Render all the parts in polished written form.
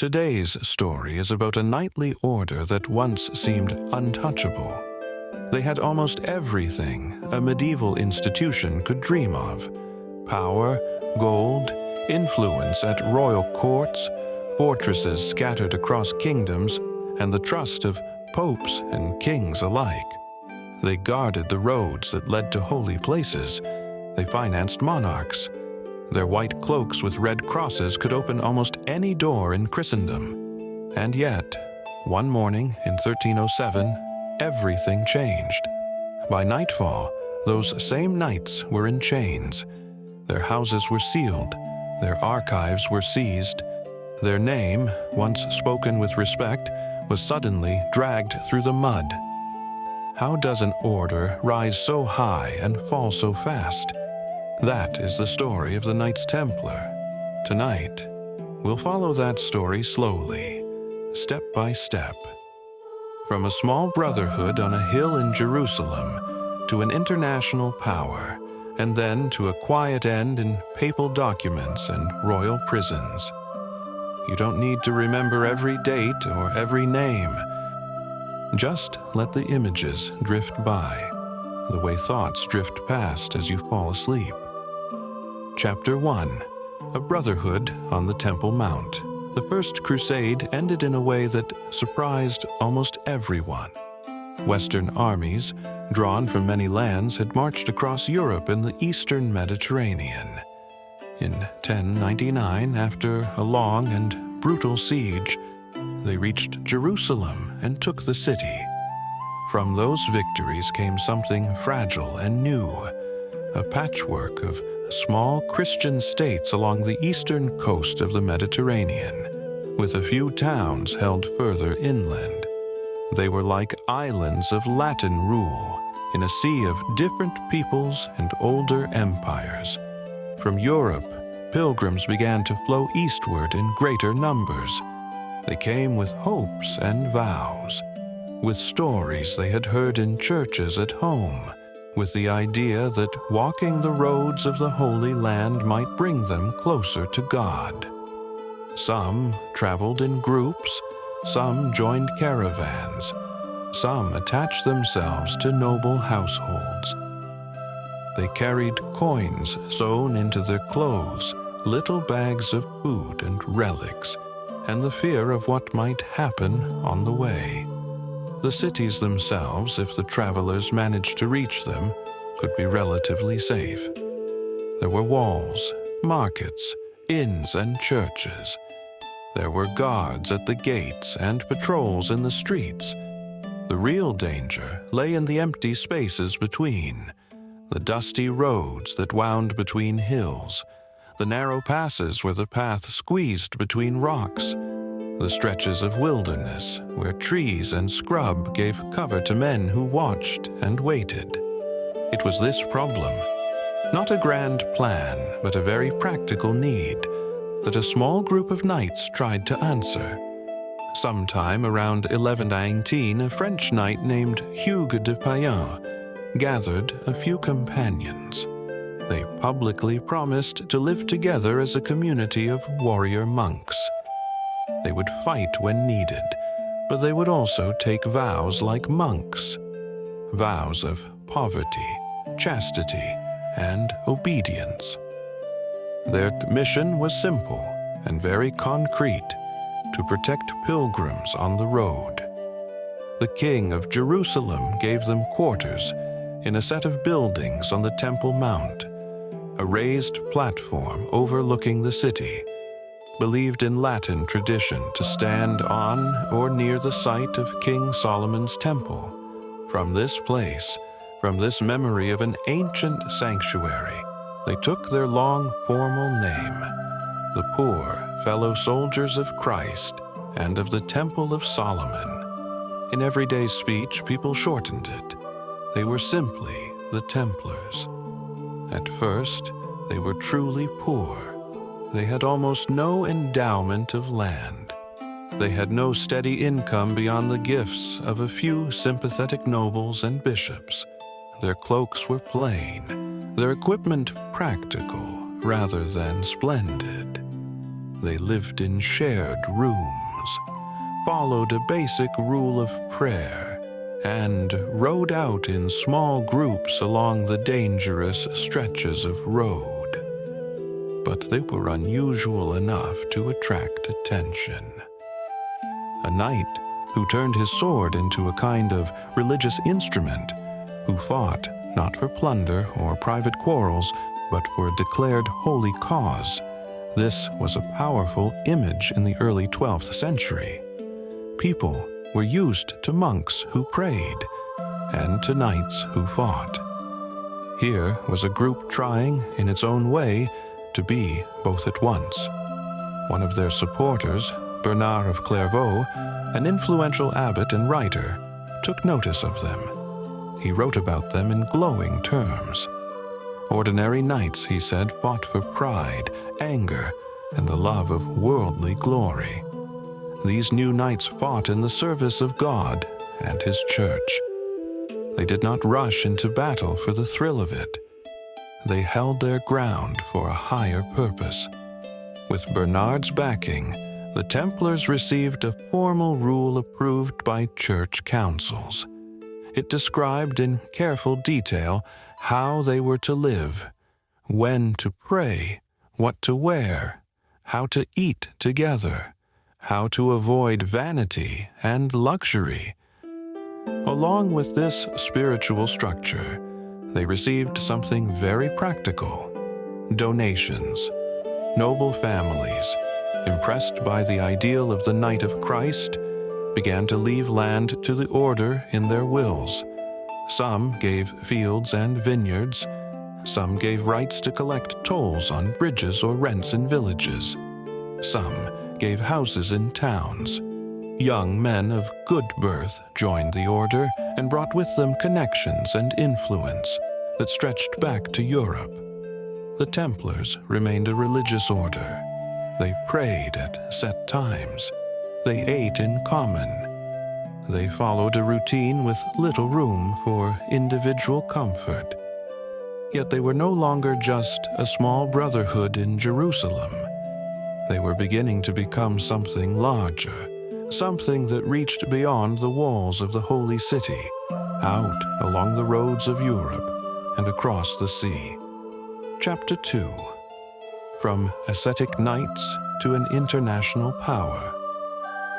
Today's story is about a knightly order that once seemed untouchable. They had almost everything a medieval institution could dream of: power, gold, influence at royal courts, fortresses scattered across kingdoms, and the trust of popes and kings alike. They guarded the roads that led to holy places. They financed monarchs. Their white cloaks with red crosses could open almost any door in Christendom. And yet, one morning in 1307, everything changed. By nightfall, those same knights were in chains. Their houses were sealed. Their archives were seized. Their name, once spoken with respect, was suddenly dragged through the mud. How does an order rise so high and fall so fast? That is the story of the Knights Templar. Tonight, we'll follow that story slowly, step by step. From a small brotherhood on a hill in Jerusalem to an international power, and then to a quiet end in papal documents and royal prisons. You don't need to remember every date or every name. Just let the images drift by, the way thoughts drift past as you fall asleep. Chapter 1. A Brotherhood on the Temple Mount. The First Crusade ended in a way that surprised almost everyone. Western armies, drawn from many lands, had marched across Europe and the eastern Mediterranean. In 1099, after a long and brutal siege, they reached Jerusalem and took the city. From those victories came something fragile and new, a patchwork of small Christian states along the eastern coast of the Mediterranean, with a few towns held further inland. They were like islands of Latin rule, in a sea of different peoples and older empires. From Europe, pilgrims began to flow eastward in greater numbers. They came with hopes and vows, with stories they had heard in churches at home, with the idea that walking the roads of the Holy Land might bring them closer to God. Some traveled in groups, some joined caravans, some attached themselves to noble households. They carried coins sewn into their clothes, little bags of food and relics, and the fear of what might happen on the way. The cities themselves, if the travelers managed to reach them, could be relatively safe. There were walls, markets, inns, and churches. There were guards at the gates and patrols in the streets. The real danger lay in the empty spaces between, the dusty roads that wound between hills, the narrow passes where the path squeezed between rocks, the stretches of wilderness where trees and scrub gave cover to men who watched and waited. It was this problem, not a grand plan, but a very practical need, that a small group of knights tried to answer. Sometime around 1119, a French knight named Hugues de Payens gathered a few companions. They publicly promised to live together as a community of warrior monks. They would fight when needed, but they would also take vows like monks, vows of poverty, chastity, and obedience. Their mission was simple and very concrete: to protect pilgrims on the road. The King of Jerusalem gave them quarters in a set of buildings on the Temple Mount, a raised platform overlooking the city, believed in Latin tradition to stand on or near the site of King Solomon's temple. From this place, from this memory of an ancient sanctuary, they took their long formal name, the Poor Fellow Soldiers of Christ and of the Temple of Solomon. In everyday speech, people shortened it. They were simply the Templars. At first, they were truly poor. They had almost no endowment of land. They had no steady income beyond the gifts of a few sympathetic nobles and bishops. Their cloaks were plain, their equipment practical rather than splendid. They lived in shared rooms, followed a basic rule of prayer, and rode out in small groups along the dangerous stretches of road. But they were unusual enough to attract attention. A knight who turned his sword into a kind of religious instrument, who fought not for plunder or private quarrels, but for a declared holy cause. This was a powerful image in the early 12th century. People were used to monks who prayed and to knights who fought. Here was a group trying, in its own way, to be both at once. One of their supporters, Bernard of Clairvaux, an influential abbot and writer, took notice of them. He wrote about them in glowing terms. Ordinary knights, he said, fought for pride, anger, and the love of worldly glory. These new knights fought in the service of God and His church. They did not rush into battle for the thrill of it. They held their ground for a higher purpose. With Bernard's backing, the Templars received a formal rule approved by church councils. It described in careful detail how they were to live, when to pray, what to wear, how to eat together, how to avoid vanity and luxury. Along with this spiritual structure, they received something very practical: donations. Noble families, impressed by the ideal of the Knight of Christ, began to leave land to the order in their wills. Some gave fields and vineyards. Some gave rights to collect tolls on bridges or rents in villages. Some gave houses in towns. Young men of good birth joined the order and brought with them connections and influence that stretched back to Europe. The Templars remained a religious order. They prayed at set times. They ate in common. They followed a routine with little room for individual comfort. Yet they were no longer just a small brotherhood in Jerusalem. They were beginning to become something larger, something that reached beyond the walls of the holy city, out along the roads of Europe and across the sea. Chapter 2. From ascetic knights to an international power.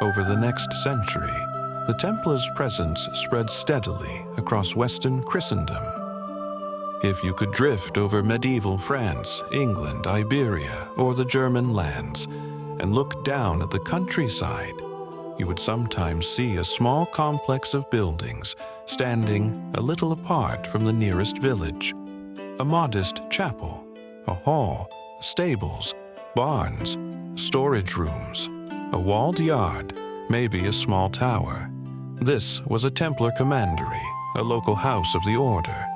Over the next century, the Templars' presence spread steadily across Western Christendom. If you could drift over medieval France, England, Iberia, or the German lands, and look down at the countryside, you would sometimes see a small complex of buildings standing a little apart from the nearest village. A modest chapel, a hall, stables, barns, storage rooms, a walled yard, maybe a small tower. This was a Templar commandery, a local house of the order.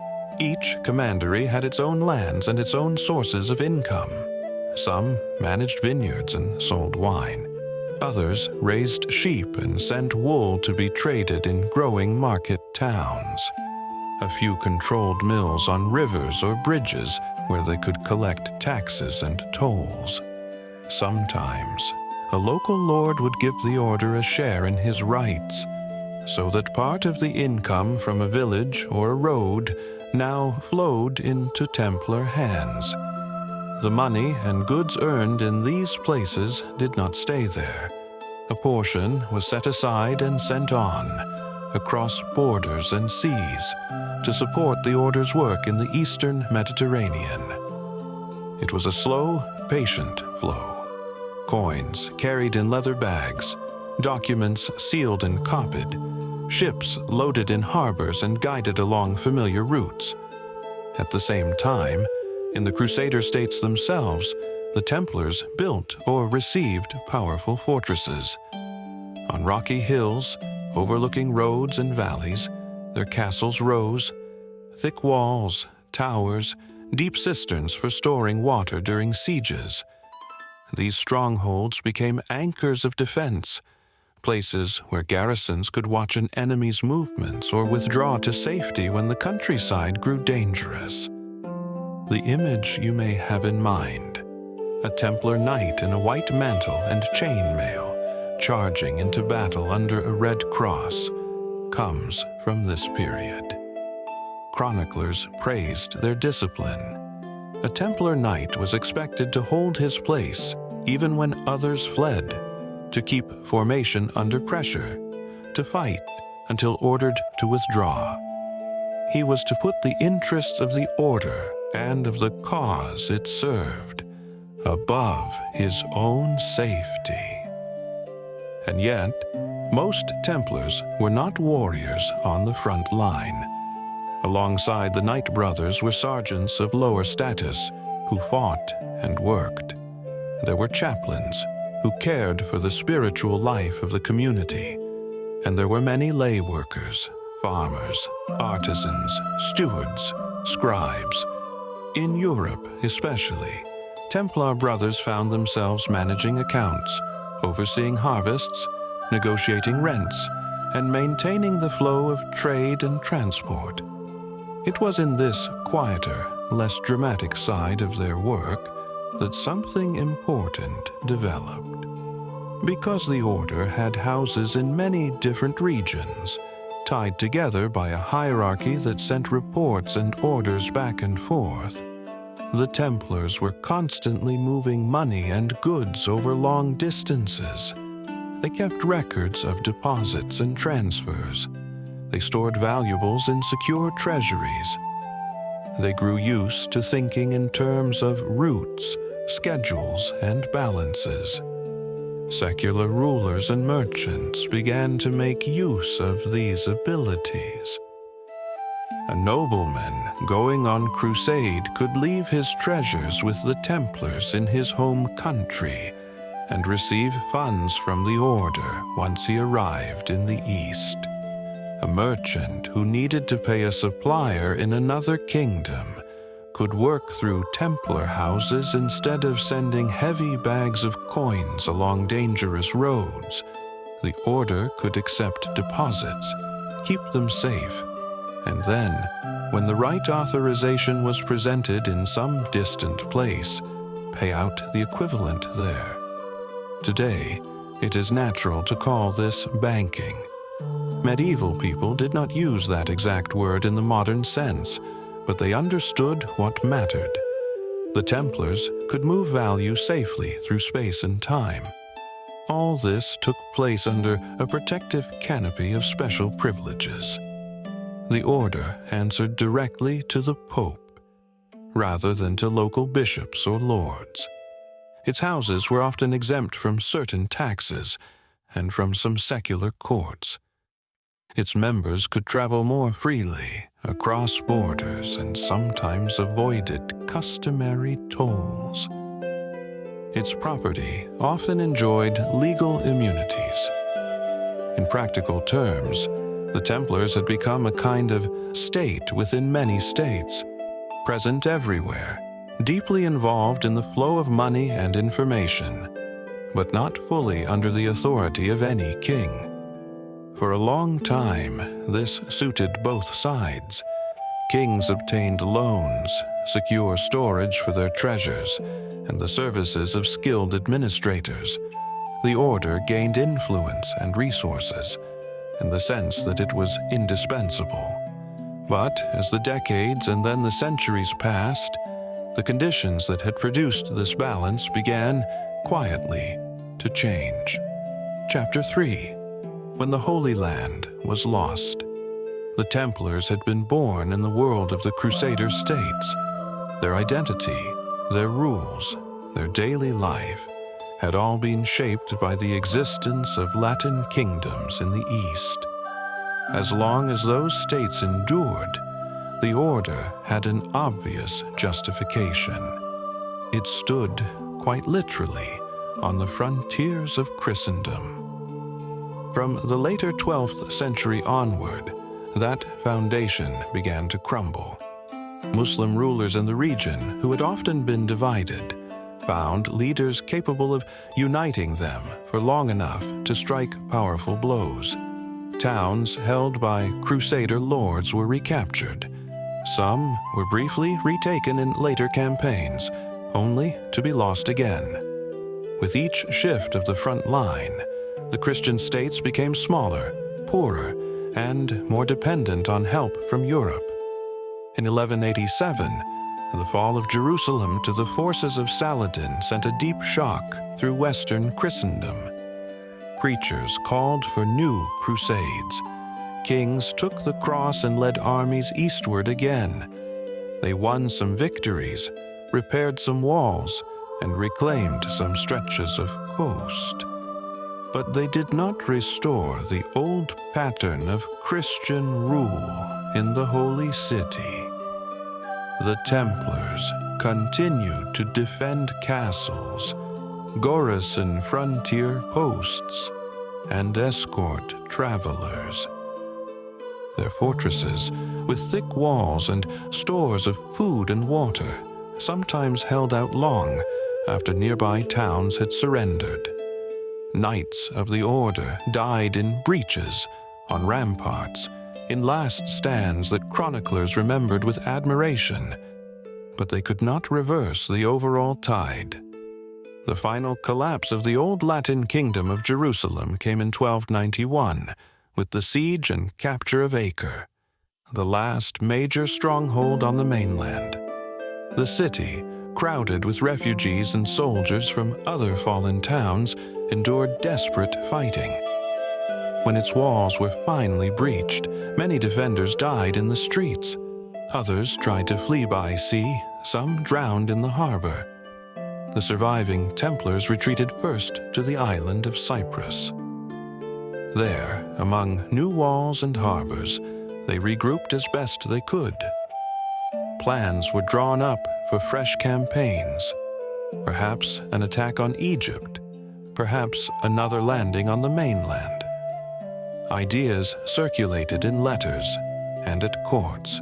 Each commandery had its own lands and its own sources of income. Some managed vineyards and sold wine. Others raised sheep and sent wool to be traded in growing market towns. A few controlled mills on rivers or bridges where they could collect taxes and tolls. Sometimes, a local lord would give the order a share in his rights, so that part of the income from a village or a road now flowed into Templar hands. The money and goods earned in these places did not stay there. A portion was set aside and sent on, across borders and seas, to support the order's work in the eastern Mediterranean. It was a slow, patient flow. Coins carried in leather bags, documents sealed and copied, ships loaded in harbors and guided along familiar routes. At the same time, in the Crusader states themselves, the Templars built or received powerful fortresses. On rocky hills, overlooking roads and valleys, their castles rose, thick walls, towers, deep cisterns for storing water during sieges. These strongholds became anchors of defense, places where garrisons could watch an enemy's movements or withdraw to safety when the countryside grew dangerous. The image you may have in mind: a Templar knight in a white mantle and chainmail, charging into battle under a red cross, comes from this period. Chroniclers praised their discipline. A Templar knight was expected to hold his place even when others fled, to keep formation under pressure, to fight until ordered to withdraw. He was to put the interests of the order and of the cause it served above his own safety. And yet, most Templars were not warriors on the front line. Alongside the Knight brothers were sergeants of lower status who fought and worked. There were chaplains who cared for the spiritual life of the community, and there were many lay workers, farmers, artisans, stewards, scribes. In Europe especially, Templar brothers found themselves managing accounts, overseeing harvests, negotiating rents, and maintaining the flow of trade and transport. It was in this quieter, less dramatic side of their work that something important developed. Because the order had houses in many different regions, tied together by a hierarchy that sent reports and orders back and forth, the Templars were constantly moving money and goods over long distances. They kept records of deposits and transfers. They stored valuables in secure treasuries. They grew used to thinking in terms of routes, schedules, and balances. Secular rulers and merchants began to make use of these abilities. A nobleman going on crusade could leave his treasures with the Templars in his home country and receive funds from the order once he arrived in the East. A merchant who needed to pay a supplier in another kingdom could work through Templar houses instead of sending heavy bags of coins along dangerous roads. The order could accept deposits, keep them safe, and then, when the right authorization was presented in some distant place, pay out the equivalent there. Today, it is natural to call this banking. Medieval people did not use that exact word in the modern sense, but they understood what mattered. The Templars could move value safely through space and time. All this took place under a protective canopy of special privileges. The order answered directly to the Pope, rather than to local bishops or lords. Its houses were often exempt from certain taxes and from some secular courts. Its members could travel more freely across borders and sometimes avoided customary tolls. Its property often enjoyed legal immunities. In practical terms, the Templars had become a kind of state within many states, present everywhere, deeply involved in the flow of money and information, but not fully under the authority of any king. For a long time, this suited both sides. Kings obtained loans, secure storage for their treasures, and the services of skilled administrators. The order gained influence and resources, in the sense that it was indispensable. But as the decades and then the centuries passed, the conditions that had produced this balance began, quietly, to change. Chapter 3. When the Holy Land was lost. The Templars had been born in the world of the Crusader states. Their identity, their rules, their daily life had all been shaped by the existence of Latin kingdoms in the East. As long as those states endured, the order had an obvious justification. It stood, quite literally, on the frontiers of Christendom. From the later 12th century onward, that foundation began to crumble. Muslim rulers in the region, who had often been divided, found leaders capable of uniting them for long enough to strike powerful blows. Towns held by Crusader lords were recaptured. Some were briefly retaken in later campaigns, only to be lost again. With each shift of the front line, the Christian states became smaller, poorer, and more dependent on help from Europe. In 1187, the fall of Jerusalem to the forces of Saladin sent a deep shock through Western Christendom. Preachers called for new crusades. Kings took the cross and led armies eastward again. They won some victories, repaired some walls, and reclaimed some stretches of coast. But they did not restore the old pattern of Christian rule in the Holy City. The Templars continued to defend castles, garrison frontier posts, and escort travelers. Their fortresses, with thick walls and stores of food and water, sometimes held out long after nearby towns had surrendered. Knights of the Order died in breaches, on ramparts, in last stands that chroniclers remembered with admiration, but they could not reverse the overall tide. The final collapse of the old Latin kingdom of Jerusalem came in 1291, with the siege and capture of Acre, the last major stronghold on the mainland. The city, crowded with refugees and soldiers from other fallen towns, endured desperate fighting. When its walls were finally breached, many defenders died in the streets. Others tried to flee by sea, some drowned in the harbor. The surviving Templars retreated first to the island of Cyprus. There, among new walls and harbors, they regrouped as best they could. Plans were drawn up for fresh campaigns, perhaps an attack on Egypt, perhaps another landing on the mainland. Ideas circulated in letters and at courts.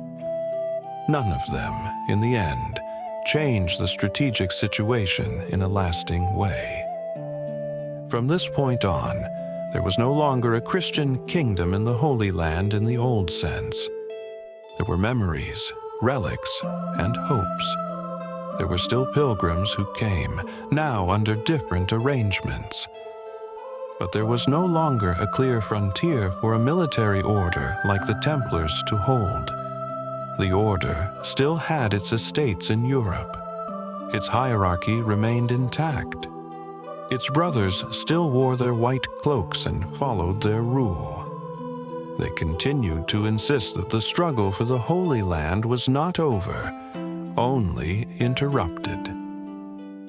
None of them, in the end, changed the strategic situation in a lasting way. From this point on, there was no longer a Christian kingdom in the Holy Land in the old sense. There were memories, relics, and hopes. There were still pilgrims who came, now under different arrangements. But there was no longer a clear frontier for a military order like the Templars to hold. The order still had its estates in Europe. Its hierarchy remained intact. Its brothers still wore their white cloaks and followed their rule. They continued to insist that the struggle for the Holy Land was not over, only interrupted.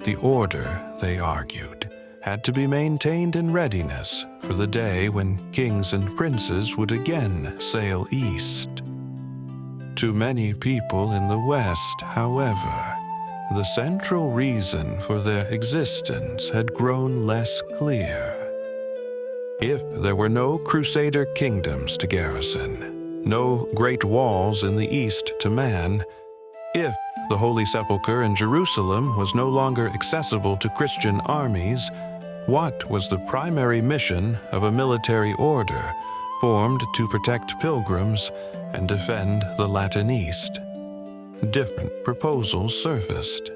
The order, they argued, had to be maintained in readiness for the day when kings and princes would again sail east. To many people in the West, however, the central reason for their existence had grown less clear. If there were no crusader kingdoms to garrison, no great walls in the east to man, if the Holy Sepulchre in Jerusalem was no longer accessible to Christian armies, what was the primary mission of a military order formed to protect pilgrims and defend the Latin East? Different proposals surfaced.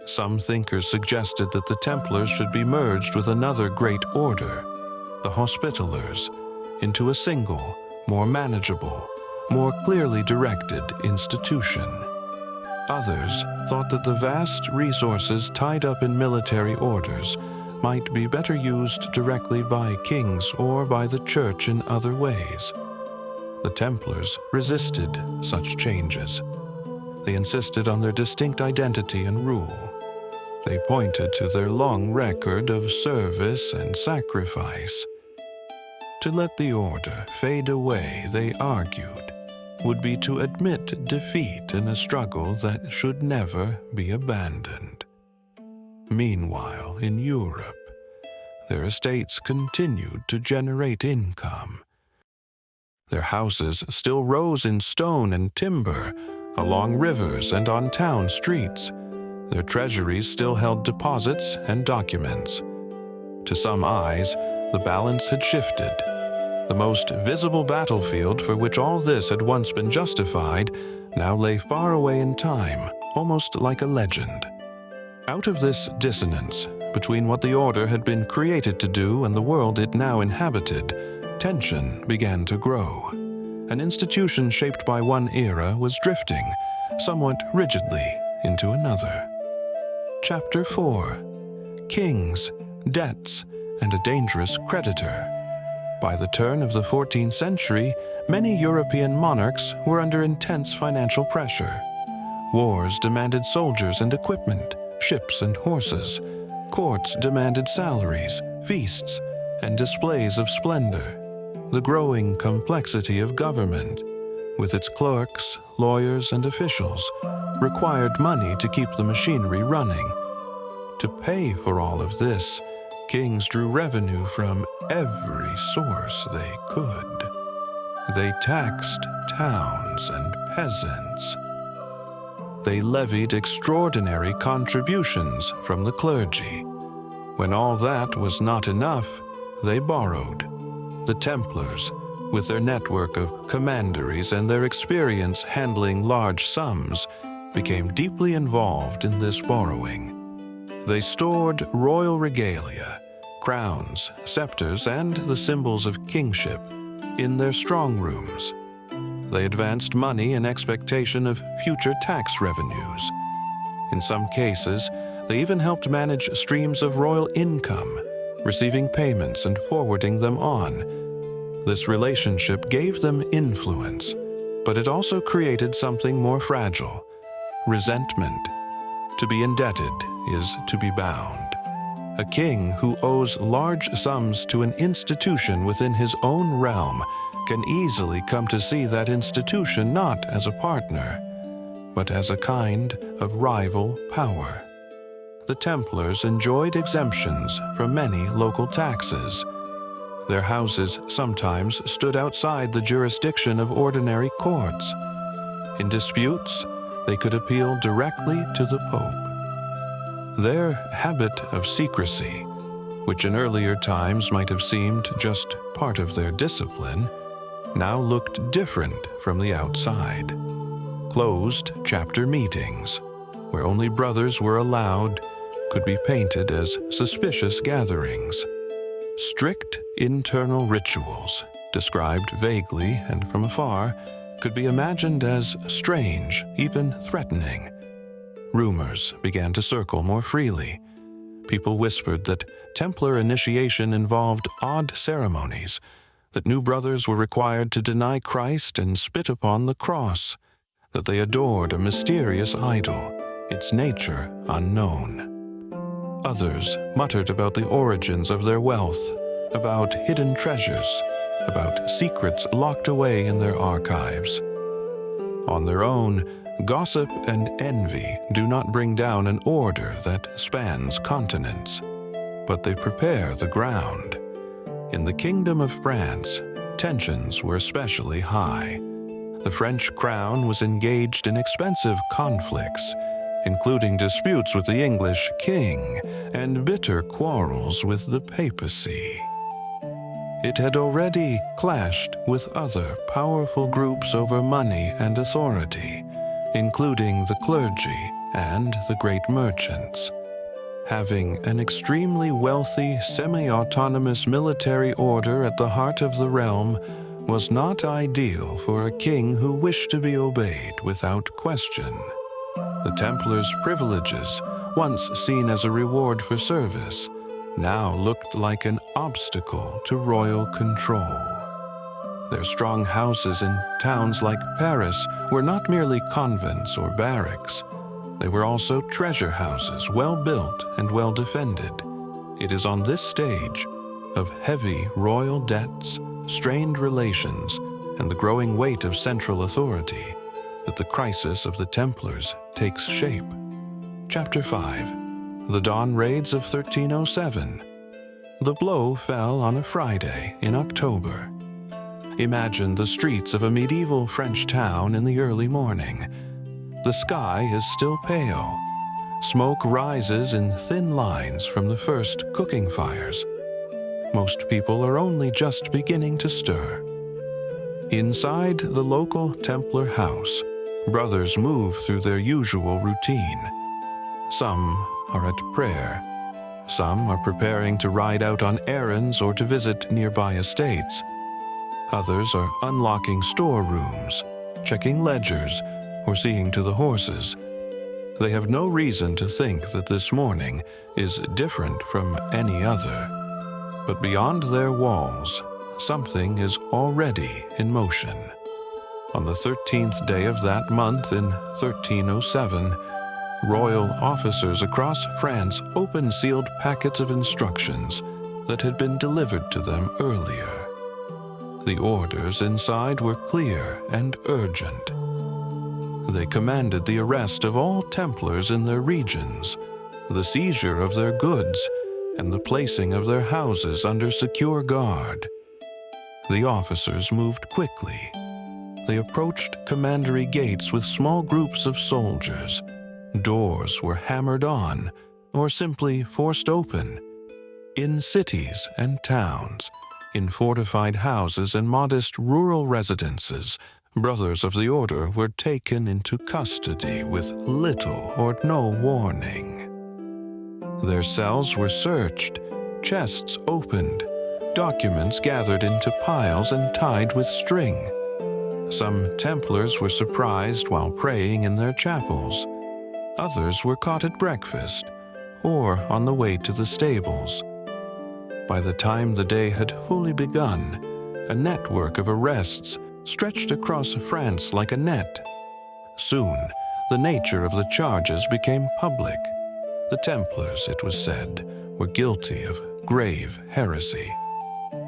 Some thinkers suggested that the Templars should be merged with another great order, the Hospitallers, into a single, more manageable, more clearly directed institution. Others thought that the vast resources tied up in military orders might be better used directly by kings or by the Church in other ways. The Templars resisted such changes. They insisted on their distinct identity and rule. They pointed to their long record of service and sacrifice. To let the order fade away, they argued, would be to admit defeat in a struggle that should never be abandoned. Meanwhile, in Europe, their estates continued to generate income. Their houses still rose in stone and timber, along rivers and on town streets. Their treasuries still held deposits and documents. To some eyes, the balance had shifted. The most visible battlefield for which all this had once been justified now lay far away in time, almost like a legend. Out of this dissonance between what the order had been created to do and the world it now inhabited, tension began to grow. An institution shaped by one era was drifting, somewhat rigidly, into another. Chapter 4: Kings, Debts, and a Dangerous Creditor. By the turn of the 14th century, many European monarchs were under intense financial pressure. Wars demanded soldiers and equipment, ships and horses. Courts demanded salaries, feasts, and displays of splendor. The growing complexity of government, with its clerks, lawyers, and officials, required money to keep the machinery running. To pay for all of this, kings drew revenue from every source they could. They taxed towns and peasants. They levied extraordinary contributions from the clergy. When all that was not enough, they borrowed. The Templars, with their network of commanderies and their experience handling large sums, became deeply involved in this borrowing. They stored royal regalia, crowns, scepters, and the symbols of kingship in their strong rooms. They advanced money in expectation of future tax revenues. In some cases, they even helped manage streams of royal income, receiving payments and forwarding them on. This relationship gave them influence, but it also created something more fragile: resentment. To be indebted is to be bound. A king who owes large sums to an institution within his own realm can easily come to see that institution not as a partner, but as a kind of rival power. The Templars enjoyed exemptions from many local taxes. Their houses sometimes stood outside the jurisdiction of ordinary courts. In disputes, they could appeal directly to the Pope. Their habit of secrecy, which in earlier times might have seemed just part of their discipline, now looked different from the outside. Closed chapter meetings, where only brothers were allowed, could be painted as suspicious gatherings. Strict internal rituals, described vaguely and from afar, could be imagined as strange, even threatening. Rumors began to circle more freely. People whispered that Templar initiation involved odd ceremonies, that new brothers were required to deny Christ and spit upon the cross, that they adored a mysterious idol, its nature unknown. Others muttered about the origins of their wealth, about hidden treasures, about secrets locked away in their archives. On their own, gossip and envy do not bring down an order that spans continents, but they prepare the ground. In the Kingdom of France, tensions were especially high. The French crown was engaged in expensive conflicts, including disputes with the English king and bitter quarrels with the papacy. It had already clashed with other powerful groups over money and authority, including the clergy and the great merchants. Having an extremely wealthy, semi-autonomous military order at the heart of the realm was not ideal for a king who wished to be obeyed without question. The Templars' privileges, once seen as a reward for service, now looked like an obstacle to royal control. Their strong houses in towns like Paris were not merely convents or barracks. They were also treasure houses, well built and well defended. It is on this stage of heavy royal debts, strained relations, and the growing weight of central authority that the crisis of the Templars takes shape. Chapter 5: The Dawn Raids of 1307. The blow fell on a Friday in October. Imagine the streets of a medieval French town in the early morning. The sky is still pale. Smoke rises in thin lines from the first cooking fires. Most people are only just beginning to stir. Inside the local Templar house, brothers move through their usual routine. Some are at prayer. Some are preparing to ride out on errands or to visit nearby estates. Others are unlocking storerooms, checking ledgers, or seeing to the horses. They have no reason to think that this morning is different from any other. But beyond their walls, something is already in motion. On the 13th day of that month in 1307, royal officers across France opened sealed packets of instructions that had been delivered to them earlier. The orders inside were clear and urgent. They commanded the arrest of all Templars in their regions, the seizure of their goods, and the placing of their houses under secure guard. The officers moved quickly. They approached commandery gates with small groups of soldiers. Doors were hammered on or simply forced open. In cities and towns, in fortified houses and modest rural residences, brothers of the order were taken into custody with little or no warning. Their cells were searched, chests opened, documents gathered into piles and tied with string. Some Templars were surprised while praying in their chapels. Others were caught at breakfast or on the way to the stables. By the time the day had fully begun, a network of arrests stretched across France like a net. Soon, the nature of the charges became public. The Templars, it was said, were guilty of grave heresy.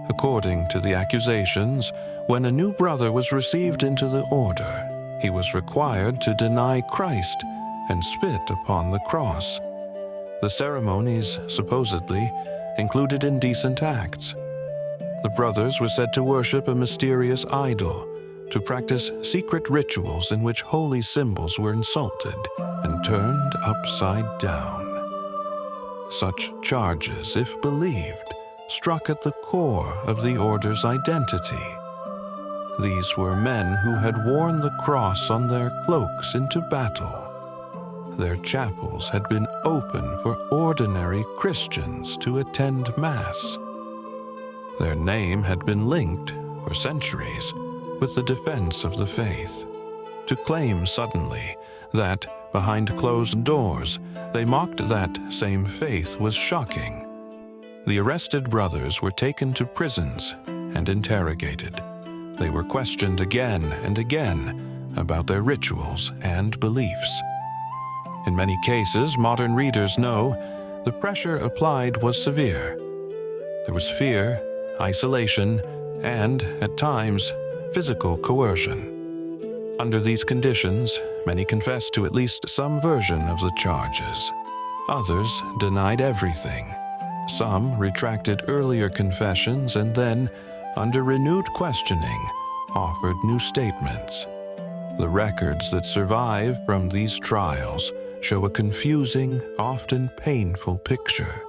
According to the accusations, when a new brother was received into the order, he was required to deny Christ and spit upon the cross. The ceremonies, supposedly, included indecent acts. The brothers were said to worship a mysterious idol, to practice secret rituals in which holy symbols were insulted and turned upside down. Such charges, if believed, struck at the core of the order's identity. These were men who had worn the cross on their cloaks into battle. Their chapels had been open for ordinary Christians to attend Mass. Their name had been linked, for centuries, with the defense of the faith. To claim suddenly that, behind closed doors, they mocked that same faith was shocking. The arrested brothers were taken to prisons and interrogated. They were questioned again and again about their rituals and beliefs. In many cases, modern readers know, the pressure applied was severe. There was fear, isolation, and, at times, physical coercion. Under these conditions, many confessed to at least some version of the charges. Others denied everything. Some retracted earlier confessions and then, under renewed questioning, offered new statements. The records that survive from these trials show a confusing, often painful picture.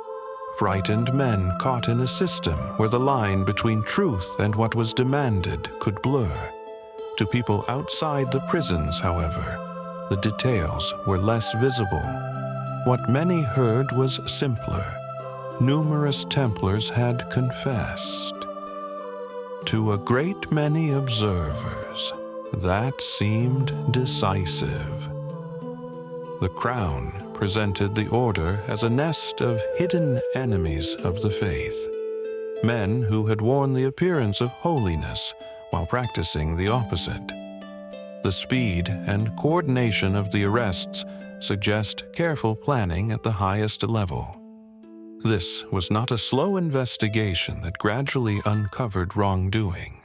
Frightened men caught in a system where the line between truth and what was demanded could blur. To people outside the prisons, however, the details were less visible. What many heard was simpler. Numerous Templars had confessed. To a great many observers, that seemed decisive. The crown presented the order as a nest of hidden enemies of the faith, men who had worn the appearance of holiness while practicing the opposite. The speed and coordination of the arrests suggest careful planning at the highest level. This was not a slow investigation that gradually uncovered wrongdoing.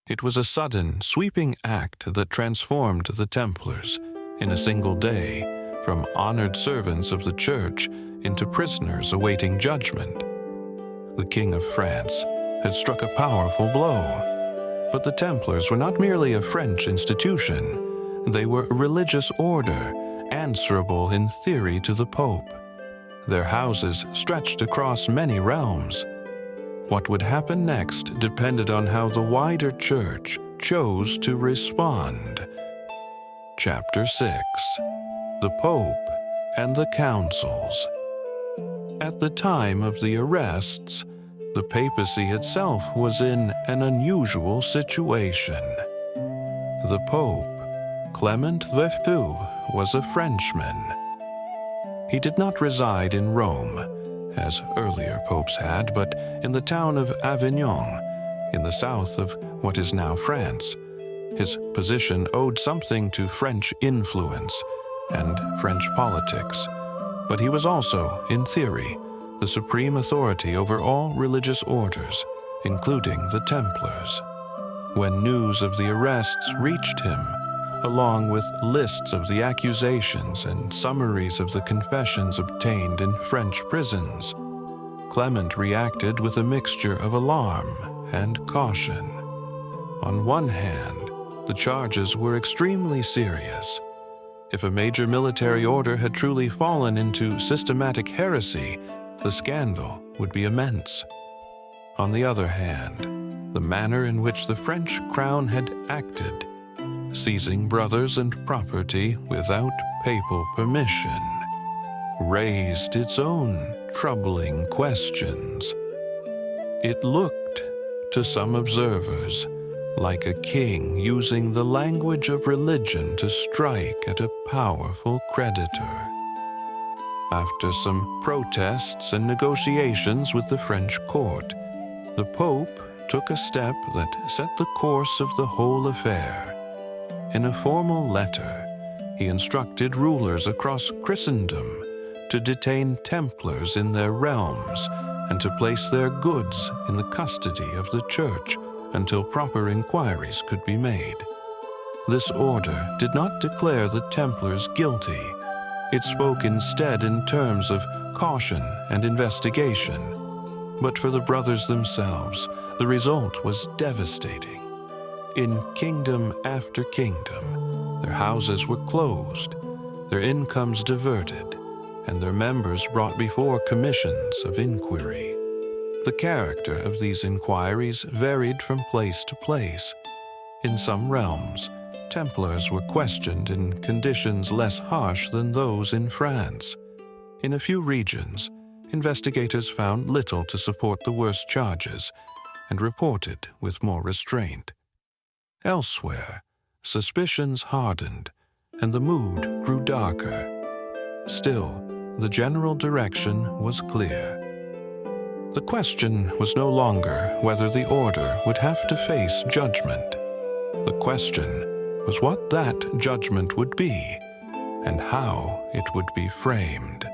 It was a sudden, sweeping act that transformed the Templars, in a single day, from honored servants of the Church into prisoners awaiting judgment. The King of France had struck a powerful blow, but the Templars were not merely a French institution. They were a religious order, answerable in theory to the Pope. Their houses stretched across many realms. What would happen next depended on how the wider Church chose to respond. Chapter 6. The Pope and the councils. At the time of the arrests, the papacy itself was in an unusual situation. The Pope, Clement VI, was a Frenchman. He did not reside in Rome, as earlier popes had, but in the town of Avignon, in the south of what is now France. His position owed something to French influence and French politics, but he was also, in theory, the supreme authority over all religious orders, including the Templars. When news of the arrests reached him, along with lists of the accusations and summaries of the confessions obtained in French prisons, Clement reacted with a mixture of alarm and caution. On one hand, the charges were extremely serious. If a major military order had truly fallen into systematic heresy, the scandal would be immense. On the other hand, the manner in which the French crown had acted, seizing brothers and property without papal permission, raised its own troubling questions. It looked, to some observers, like a king using the language of religion to strike at a powerful creditor. After some protests and negotiations with the French court, the Pope took a step that set the course of the whole affair. In a formal letter, he instructed rulers across Christendom to detain Templars in their realms and to place their goods in the custody of the Church until proper inquiries could be made. This order did not declare the Templars guilty. It spoke instead in terms of caution and investigation. But for the brothers themselves, the result was devastating. In kingdom after kingdom, their houses were closed, their incomes diverted, and their members brought before commissions of inquiry. The character of these inquiries varied from place to place. In some realms, Templars were questioned in conditions less harsh than those in France. In a few regions, investigators found little to support the worst charges and reported with more restraint. Elsewhere, suspicions hardened and the mood grew darker. Still, the general direction was clear. The question was no longer whether the order would have to face judgment. The question was what that judgment would be and how it would be framed.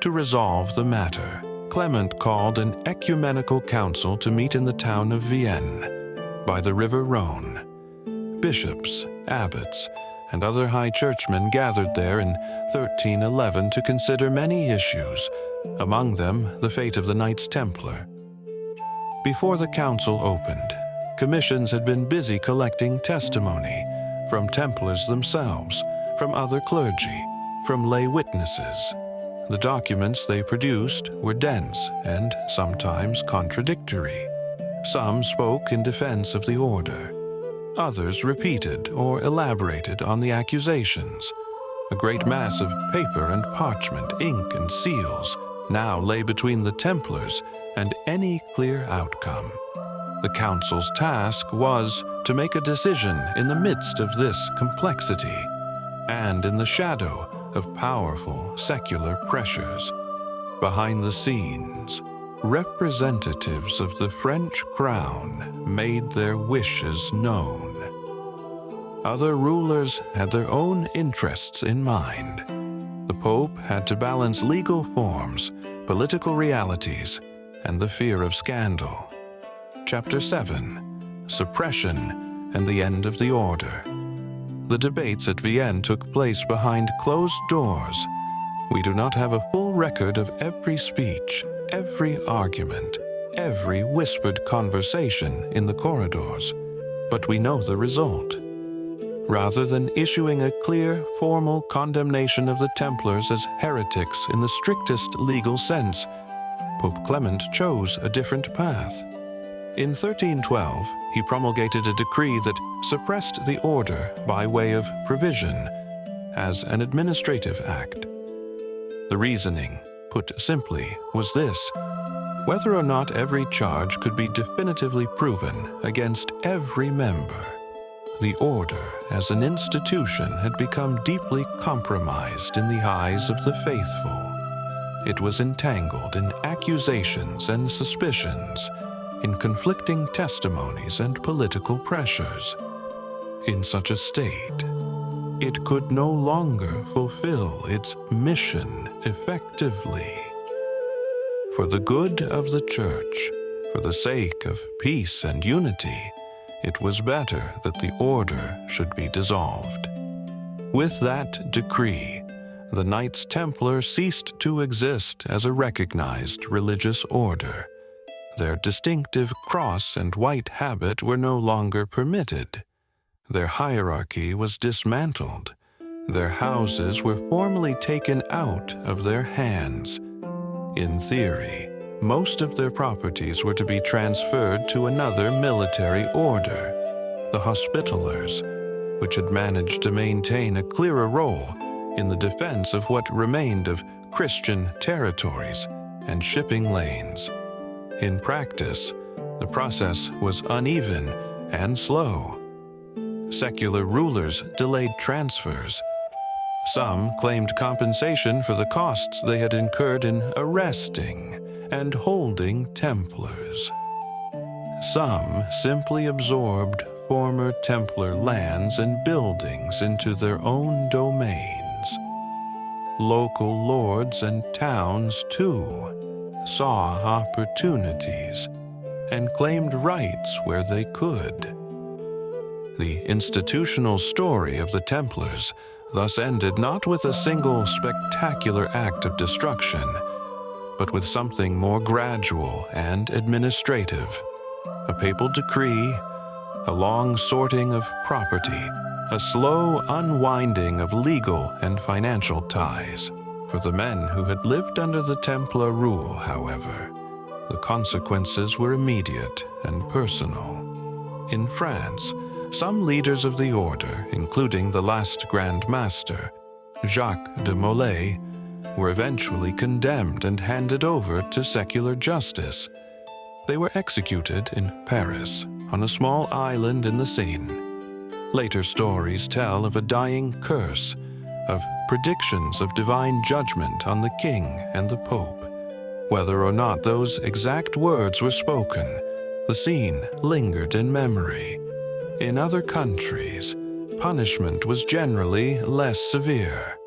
To resolve the matter, Clement called an ecumenical council to meet in the town of Vienne, by the river Rhone. Bishops, abbots, and other high churchmen gathered there in 1311 to consider many issues, among them the fate of the Knights Templar. Before the council opened, commissions had been busy collecting testimony from Templars themselves, from other clergy, from lay witnesses. The documents they produced were dense and sometimes contradictory. Some spoke in defense of the order. Others repeated or elaborated on the accusations. A great mass of paper and parchment, ink and seals now lay between the Templars and any clear outcome. The council's task was to make a decision in the midst of this complexity and in the shadow of powerful secular pressures. Behind the scenes, representatives of the French crown made their wishes known. Other rulers had their own interests in mind. The Pope had to balance legal forms, political realities, and the fear of scandal. Chapter 7: Suppression and the End of the Order. The debates at Vienne took place behind closed doors. We do not have a full record of every speech, every argument, every whispered conversation in the corridors, but we know the result. Rather than issuing a clear, formal condemnation of the Templars as heretics in the strictest legal sense, Pope Clement chose a different path. In 1312, he promulgated a decree that suppressed the order by way of provision, as an administrative act. The reasoning, put simply, was this: whether or not every charge could be definitively proven against every member, the order as an institution had become deeply compromised in the eyes of the faithful. It was entangled in accusations and suspicions, in conflicting testimonies and political pressures. In such a state, it could no longer fulfill its mission effectively. For the good of the Church, for the sake of peace and unity, it was better that the order should be dissolved. With that decree, the Knights Templar ceased to exist as a recognized religious order. Their distinctive cross and white habit were no longer permitted. Their hierarchy was dismantled. Their houses were formally taken out of their hands. In theory, most of their properties were to be transferred to another military order, the Hospitallers, which had managed to maintain a clearer role in the defense of what remained of Christian territories and shipping lanes. In practice, the process was uneven and slow. Secular rulers delayed transfers. Some claimed compensation for the costs they had incurred in arresting and holding Templars. Some simply absorbed former Templar lands and buildings into their own domains. Local lords and towns, too, saw opportunities and claimed rights where they could. The institutional story of the Templars thus ended not with a single spectacular act of destruction, but with something more gradual and administrative: a papal decree, a long sorting of property, a slow unwinding of legal and financial ties. For the men who had lived under the Templar rule, however, the consequences were immediate and personal. In France, some leaders of the order, including the last Grand Master, Jacques de Molay, were eventually condemned and handed over to secular justice. They were executed in Paris, on a small island in the Seine. Later stories tell of a dying curse, of predictions of divine judgment on the king and the pope. Whether or not those exact words were spoken, the scene lingered in memory. In other countries, punishment was generally less severe.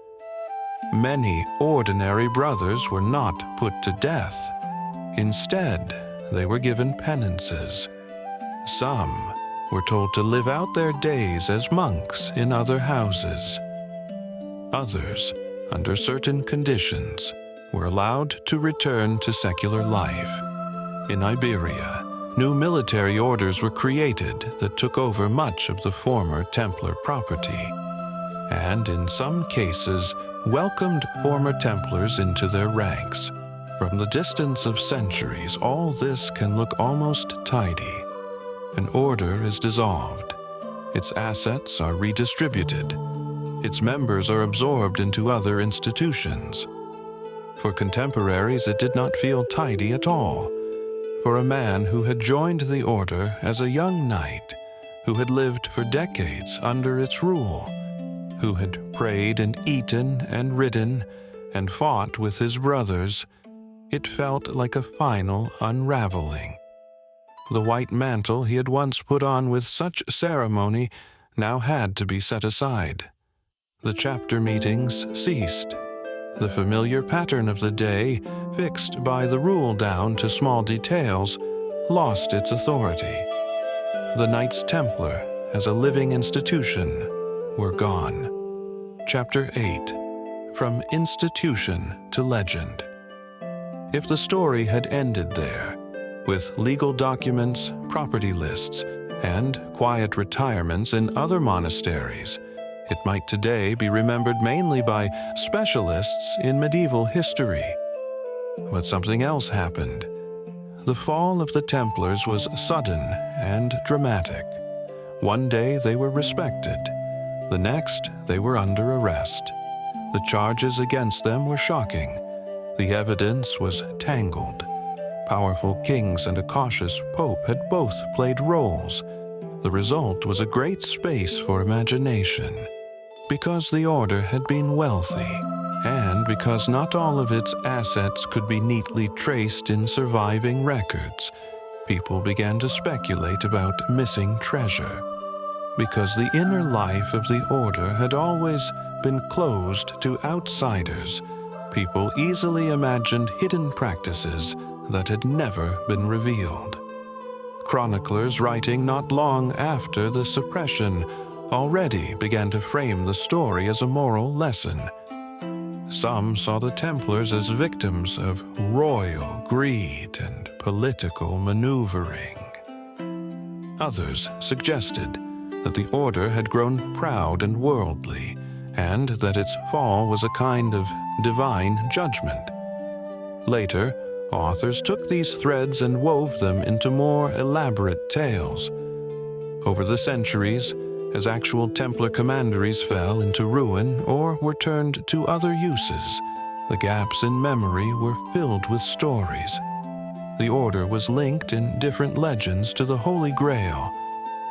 Many ordinary brothers were not put to death. Instead, they were given penances. Some were told to live out their days as monks in other houses. Others, under certain conditions, were allowed to return to secular life. In Iberia, new military orders were created that took over much of the former Templar property, and in some cases welcomed former Templars into their ranks. From the distance of centuries, all this can look almost tidy. An order is dissolved. Its assets are redistributed. Its members are absorbed into other institutions. For contemporaries, it did not feel tidy at all. For a man who had joined the order as a young knight, who had lived for decades under its rule, who had prayed and eaten and ridden and fought with his brothers, it felt like a final unraveling. The white mantle he had once put on with such ceremony now had to be set aside. The chapter meetings ceased. The familiar pattern of the day, fixed by the rule down to small details, lost its authority. The Knights Templar, as a living institution, were gone. Chapter 8. From Institution to Legend. If the story had ended there, with legal documents, property lists, and quiet retirements in other monasteries, it might today be remembered mainly by specialists in medieval history. But something else happened. The fall of the Templars was sudden and dramatic. One day they were respected. The next, they were under arrest. The The charges against them were shocking. The evidence was tangled. Powerful kings and a cautious pope had both played roles. The result was a great space for imagination. Because the order had been wealthy, and because not all of its assets could be neatly traced in surviving records, people began to speculate about missing treasure. Because the inner life of the order had always been closed to outsiders, people easily imagined hidden practices that had never been revealed. Chroniclers writing not long after the suppression already began to frame the story as a moral lesson. Some saw the Templars as victims of royal greed and political maneuvering. Others suggested that the order had grown proud and worldly, and that its fall was a kind of divine judgment. Later, authors took these threads and wove them into more elaborate tales. Over the centuries, as actual Templar commanderies fell into ruin or were turned to other uses, the gaps in memory were filled with stories. The order was linked in different legends to the Holy Grail,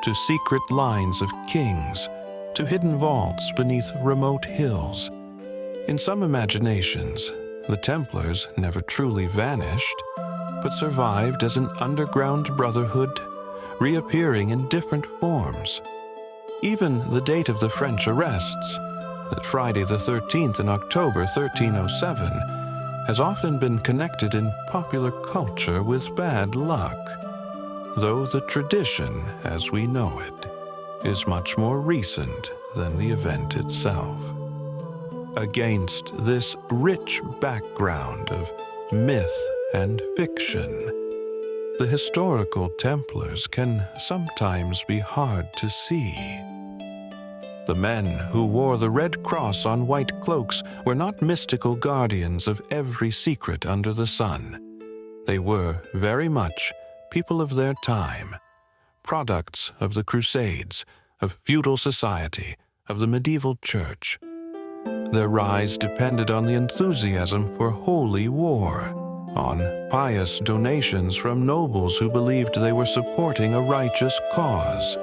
to secret lines of kings, to hidden vaults beneath remote hills. In some imaginations, the Templars never truly vanished, but survived as an underground brotherhood, reappearing in different forms. Even the date of the French arrests, that Friday the 13th in October 1307, has often been connected in popular culture with bad luck, though the tradition, as we know it, is much more recent than the event itself. Against this rich background of myth and fiction, the historical Templars can sometimes be hard to see. The men who wore the red cross on white cloaks were not mystical guardians of every secret under the sun. They were very much people of their time, products of the Crusades, of feudal society, of the medieval church. Their rise depended on the enthusiasm for holy war, on pious donations from nobles who believed they were supporting a righteous cause,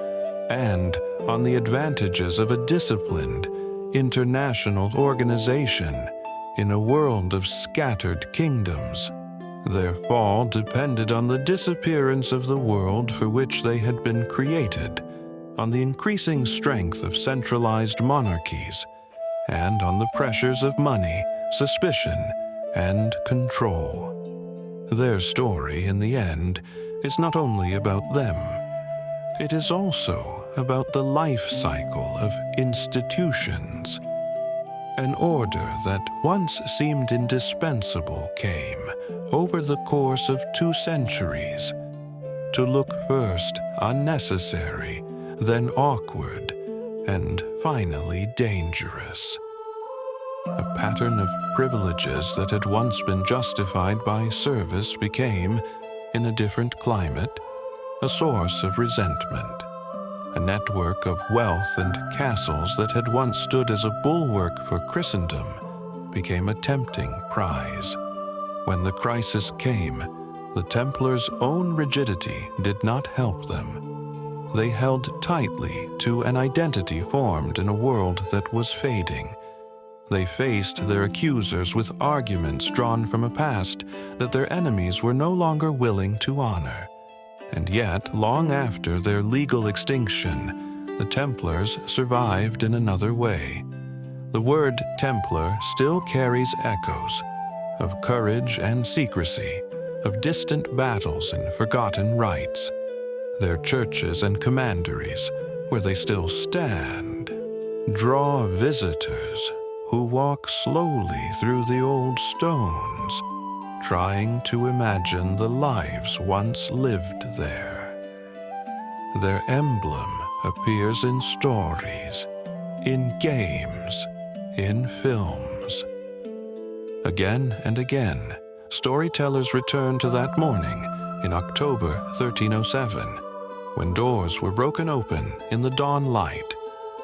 and on the advantages of a disciplined, international organization in a world of scattered kingdoms. Their fall depended on the disappearance of the world for which they had been created, on the increasing strength of centralized monarchies, and on the pressures of money, suspicion, and control. Their story, in the end, is not only about them. It is also about the life cycle of institutions. An order that once seemed indispensable came, over the course of 2 centuries, to look first unnecessary, then awkward, and finally dangerous. A pattern of privileges that had once been justified by service became, in a different climate, a source of resentment. A network of wealth and castles that had once stood as a bulwark for Christendom became a tempting prize. When the crisis came, the Templars' own rigidity did not help them. They held tightly to an identity formed in a world that was fading. They faced their accusers with arguments drawn from a past that their enemies were no longer willing to honor. And yet, long after their legal extinction, the Templars survived in another way. The word Templar still carries echoes of courage and secrecy, of distant battles and forgotten rites. Their churches and commanderies, where they still stand, draw visitors who walk slowly through the old stones, trying to imagine the lives once lived there. Their emblem appears in stories, in games, in films. Again and again, storytellers return to that morning in October 1307, when doors were broken open in the dawn light,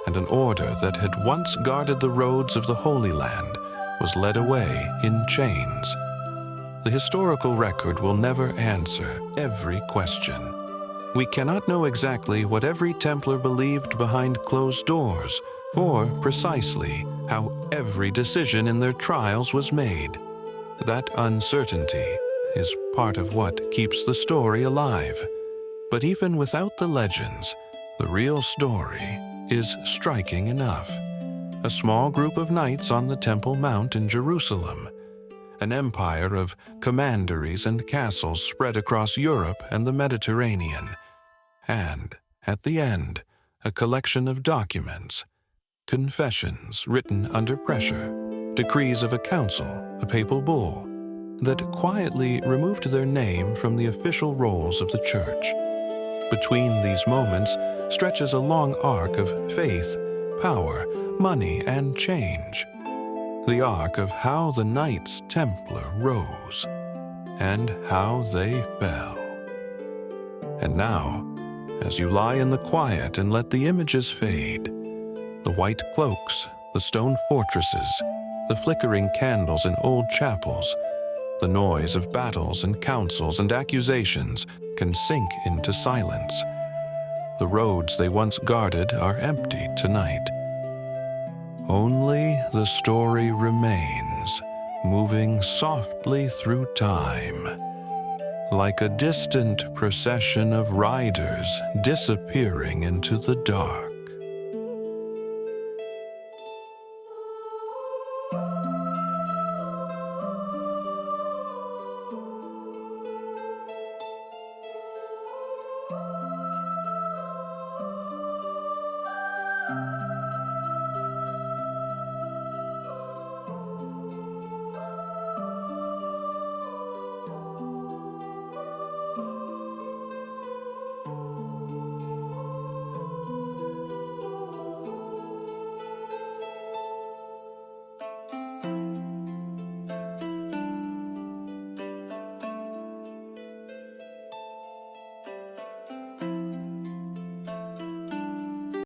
and an order that had once guarded the roads of the Holy Land was led away in chains. The historical record will never answer every question. We cannot know exactly what every Templar believed behind closed doors, or precisely how every decision in their trials was made. That uncertainty is part of what keeps the story alive. But even without the legends, the real story is striking enough. A small group of knights on the Temple Mount in Jerusalem, an empire of commanderies and castles spread across Europe and the Mediterranean, and, at the end, a collection of documents, confessions written under pressure, decrees of a council, a papal bull, that quietly removed their name from the official rolls of the Church. Between these moments stretches a long arc of faith, power, money, and change. The arc of how the Knights Templar rose and how they fell. And now, as you lie in the quiet and let the images fade, the white cloaks, the stone fortresses, the flickering candles in old chapels, the noise of battles and councils and accusations can sink into silence. The roads they once guarded are empty tonight. Only the story remains, moving softly through time, like a distant procession of riders disappearing into the dark.